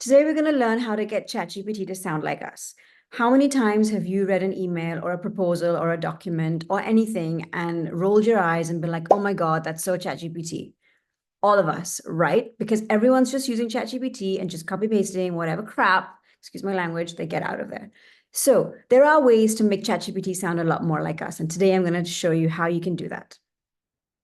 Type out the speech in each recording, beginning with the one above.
Today, we're going to learn how to get ChatGPT to sound like us. How many times have you read an email or a proposal or a document or anything and rolled your eyes and been like, oh my God, that's so ChatGPT? All of us, right? Because everyone's just using ChatGPT and just copy pasting whatever crap, excuse my language, they get out of there. So there are ways to make ChatGPT sound a lot more like us. And today I'm going to show you how you can do that.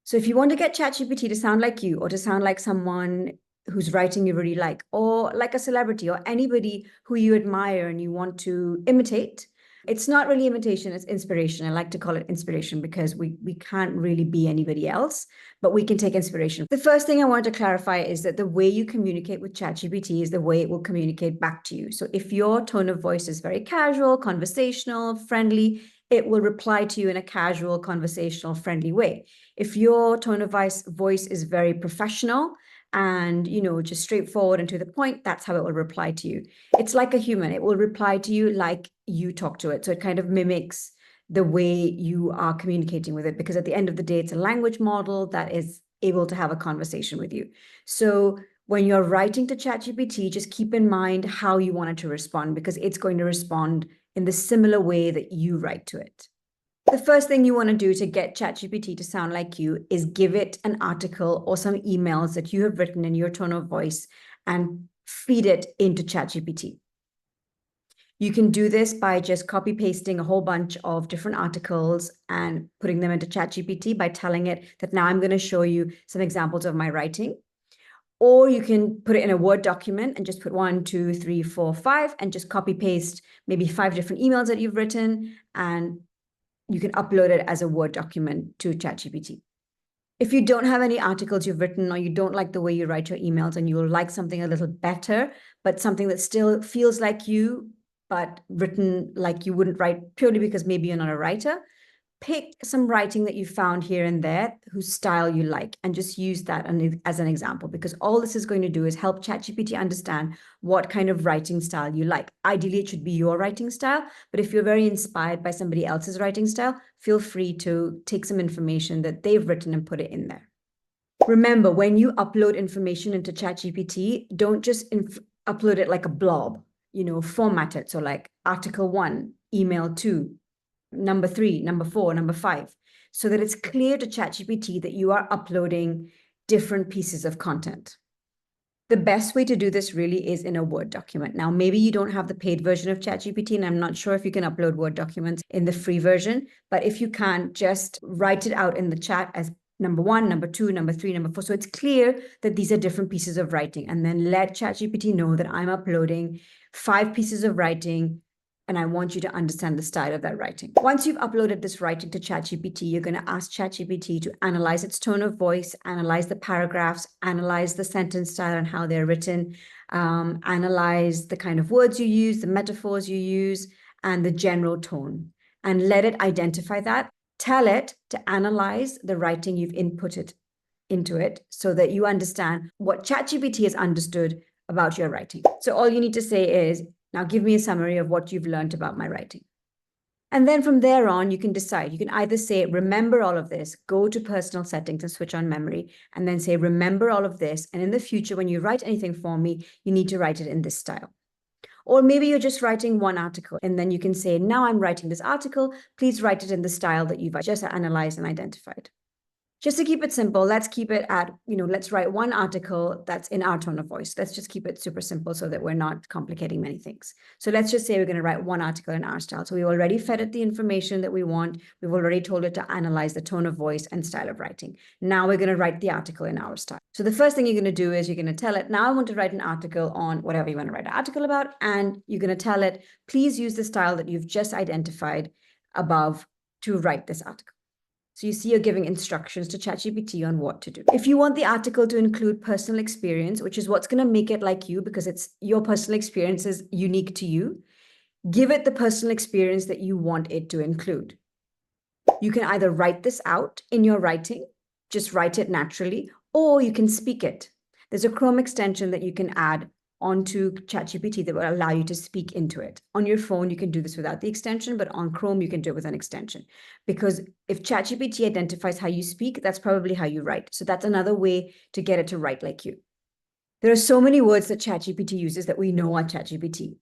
So if you want to get ChatGPT to sound like you or to sound like someone whose writing you really like, or like a celebrity or anybody who you admire and you want to imitate, it's not really imitation, it's inspiration. I like to call it inspiration because we can't really be anybody else, but we can take inspiration. The first thing I want to clarify is that the way you communicate with ChatGPT is the way it will communicate back to you. So if your tone of voice is very casual, conversational, friendly, it will reply to you in a casual, conversational, friendly way. If your tone of voice is very professional and, just straightforward and to the point, that's how it will reply to you. It's like a human. It will reply to you like you talk to it. So it kind of mimics the way you are communicating with it, because at the end of the day, it's a language model that is able to have a conversation with you. So when you're writing to ChatGPT, just keep in mind how you want it to respond, because it's going to respond in the similar way that you write to it. The first thing you want to do to get ChatGPT to sound like you is give it an article or some emails that you have written in your tone of voice and feed it into ChatGPT. You can do this by just copy pasting a whole bunch of different articles and putting them into ChatGPT by telling it that now I'm going to show you some examples of my writing. Or you can put it in a Word document and just put 1, 2, 3, 4, 5, and just copy paste maybe 5 different emails that you've written, and you can upload it as a Word document to ChatGPT. If you don't have any articles you've written, or you don't like the way you write your emails and you will like something a little better, but something that still feels like you, but written like you wouldn't write purely because maybe you're not a writer, pick some writing that you found here and there whose style you like and just use that as an example, because all this is going to do is help ChatGPT understand what kind of writing style you like. Ideally, it should be your writing style, but if you're very inspired by somebody else's writing style, feel free to take some information that they've written and put it in there. Remember, when you upload information into ChatGPT, don't just upload it like a blob, format it. So like article 1, email 2, number 3, number 4, number 5, so that it's clear to ChatGPT that you are uploading different pieces of content. The best way to do this really is in a Word document. Now, maybe you don't have the paid version of ChatGPT, and I'm not sure if you can upload Word documents in the free version, but if you can, just write it out in the chat as number 1, number 2, number 3, number 4. So it's clear that these are different pieces of writing, and then let ChatGPT know that I'm uploading 5 pieces of writing, and I want you to understand the style of that writing. Once you've uploaded this writing to ChatGPT, you're going to ask ChatGPT to analyze its tone of voice, analyze the paragraphs, analyze the sentence style and how they're written, analyze the kind of words you use, the metaphors you use, and the general tone, and let it identify that. Tell it to analyze the writing you've inputted into it so that you understand what ChatGPT has understood about your writing. So all you need to say is, now give me a summary of what you've learned about my writing. And then from there on, you can decide. You can either say, remember all of this, go to personal settings and switch on memory, and then say, remember all of this. And in the future, when you write anything for me, you need to write it in this style. Or maybe you're just writing one article, and then you can say, now I'm writing this article, please write it in the style that you've just analyzed and identified. Just to keep it simple, let's keep it at, let's write one article that's in our tone of voice. Let's just keep it super simple so that we're not complicating many things. So let's just say we're going to write one article in our style. So we already fed it the information that we want. We've already told it to analyze the tone of voice and style of writing. Now we're going to write the article in our style. So the first thing you're going to do is you're going to tell it, now I want to write an article on whatever you want to write an article about. And you're going to tell it, please use the style that you've just identified above to write this article. So you see, you're giving instructions to ChatGPT on what to do. If you want the article to include personal experience, which is what's going to make it like you, because it's your personal experience is unique to you, give it the personal experience that you want it to include. You can either write this out in your writing, just write it naturally, or you can speak it. There's a Chrome extension that you can add onto ChatGPT that will allow you to speak into it. On your phone, you can do this without the extension, but on Chrome, you can do it with an extension. Because if ChatGPT identifies how you speak, that's probably how you write. So that's another way to get it to write like you. There are so many words that ChatGPT uses that we know are ChatGPT.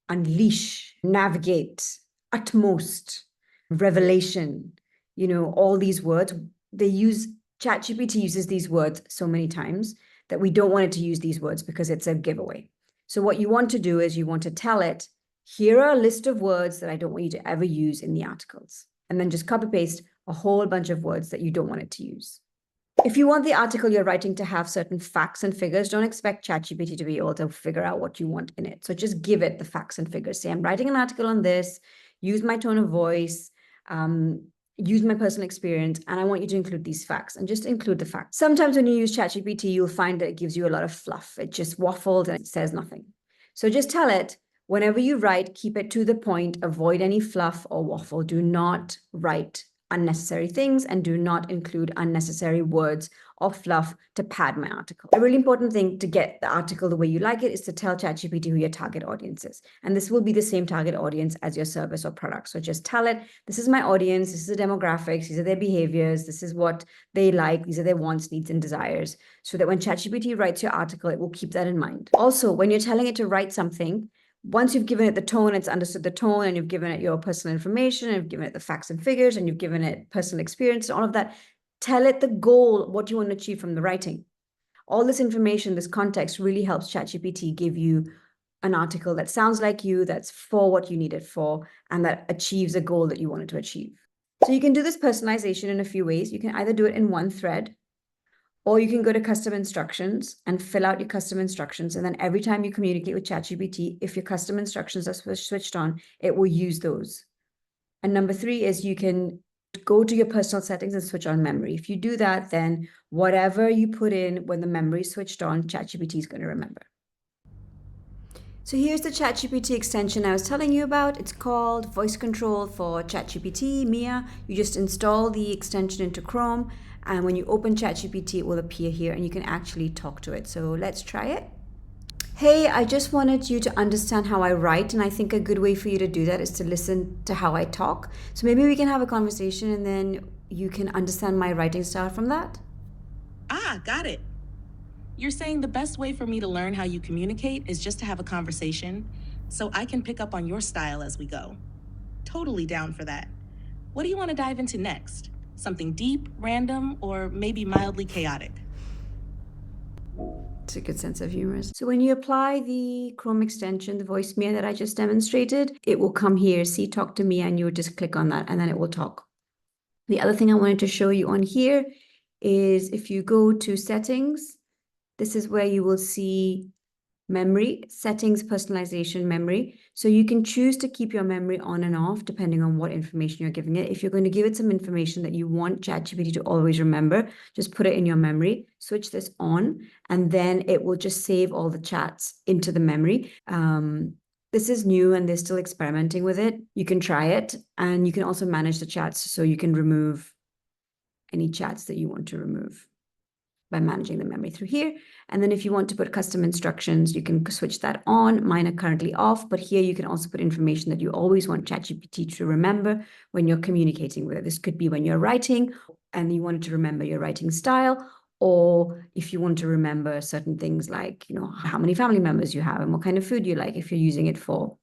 Unleash, navigate, utmost, revelation, all these words. ChatGPT uses these words so many times that we don't want it to use these words because it's a giveaway. So what you want to do is you want to tell it, here are a list of words that I don't want you to ever use in the articles. And then just copy paste a whole bunch of words that you don't want it to use. If you want the article you're writing to have certain facts and figures, don't expect ChatGPT to be able to figure out what you want in it. So just give it the facts and figures. Say, I'm writing an article on this, use my tone of voice, use my personal experience, and I want you to include these facts, and just include the facts. Sometimes when you use ChatGPT, you'll find that it gives you a lot of fluff. It just waffles and it says nothing. So just tell it, whenever you write, keep it to the point, avoid any fluff or waffle. Do not write unnecessary things and do not include unnecessary words or fluff to pad my article. A really important thing to get the article the way you like it is to tell ChatGPT who your target audience is. And this will be the same target audience as your service or product. So just tell it, this is my audience, this is the demographics, these are their behaviors, this is what they like, these are their wants, needs, and desires. So that when ChatGPT writes your article, it will keep that in mind. Also, when you're telling it to write something, once you've given it the tone, it's understood the tone, and you've given it your personal information, and you've given it the facts and figures, and you've given it personal experience, all of that, tell it the goal, what you want to achieve from the writing. All this information, this context really helps ChatGPT give you an article that sounds like you, that's for what you need it for, and that achieves a goal that you wanted to achieve. So you can do this personalization in a few ways. You can either do it in one thread, or you can go to custom instructions and fill out your custom instructions. And then every time you communicate with ChatGPT, if your custom instructions are switched on, it will use those. And number 3 is you can go to your personal settings and switch on memory. If you do that, then whatever you put in when the memory is switched on, ChatGPT is going to remember. So here's the ChatGPT extension I was telling you about. It's called Voice Control for ChatGPT, Mia. You just install the extension into Chrome, and when you open ChatGPT, it will appear here, and you can actually talk to it. So let's try it. Hey, I just wanted you to understand how I write, and I think a good way for you to do that is to listen to how I talk. So maybe we can have a conversation, and then you can understand my writing style from that. Ah, got it. You're saying the best way for me to learn how you communicate is just to have a conversation, so I can pick up on your style as we go. Totally down for that. What do you want to dive into next? Something deep, random, or maybe mildly chaotic? It's a good sense of humor. So when you apply the Chrome extension, the voice Mia that I just demonstrated, it will come here, see talk to Mia, and you would just click on that and then it will talk. The other thing I wanted to show you on here is if you go to settings, this is where you will see memory, settings, personalization, memory. So you can choose to keep your memory on and off depending on what information you're giving it. If you're going to give it some information that you want ChatGPT to always remember, just put it in your memory, switch this on, and then it will just save all the chats into the memory. This is new and they're still experimenting with it. You can try it, and you can also manage the chats so you can remove any chats that you want to remove by managing the memory through here. And then if you want to put custom instructions, you can switch that on. Mine are currently off, but here you can also put information that you always want ChatGPT to remember when you're communicating with it. This could be when you're writing and you wanted to remember your writing style, or if you want to remember certain things like, how many family members you have and what kind of food you like, if you're using it for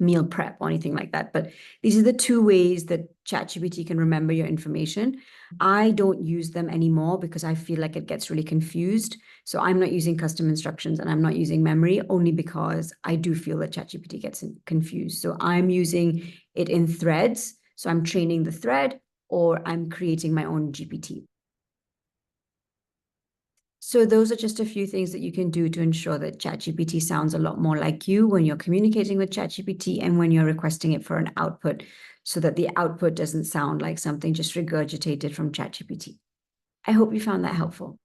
meal prep or anything like that. But these are the 2 ways that ChatGPT can remember your information. I don't use them anymore because I feel like it gets really confused. So I'm not using custom instructions and I'm not using memory, only because I do feel that ChatGPT gets confused. So I'm using it in threads. So I'm training the thread, or I'm creating my own GPT. So those are just a few things that you can do to ensure that ChatGPT sounds a lot more like you when you're communicating with ChatGPT and when you're requesting it for an output, so that the output doesn't sound like something just regurgitated from ChatGPT. I hope you found that helpful.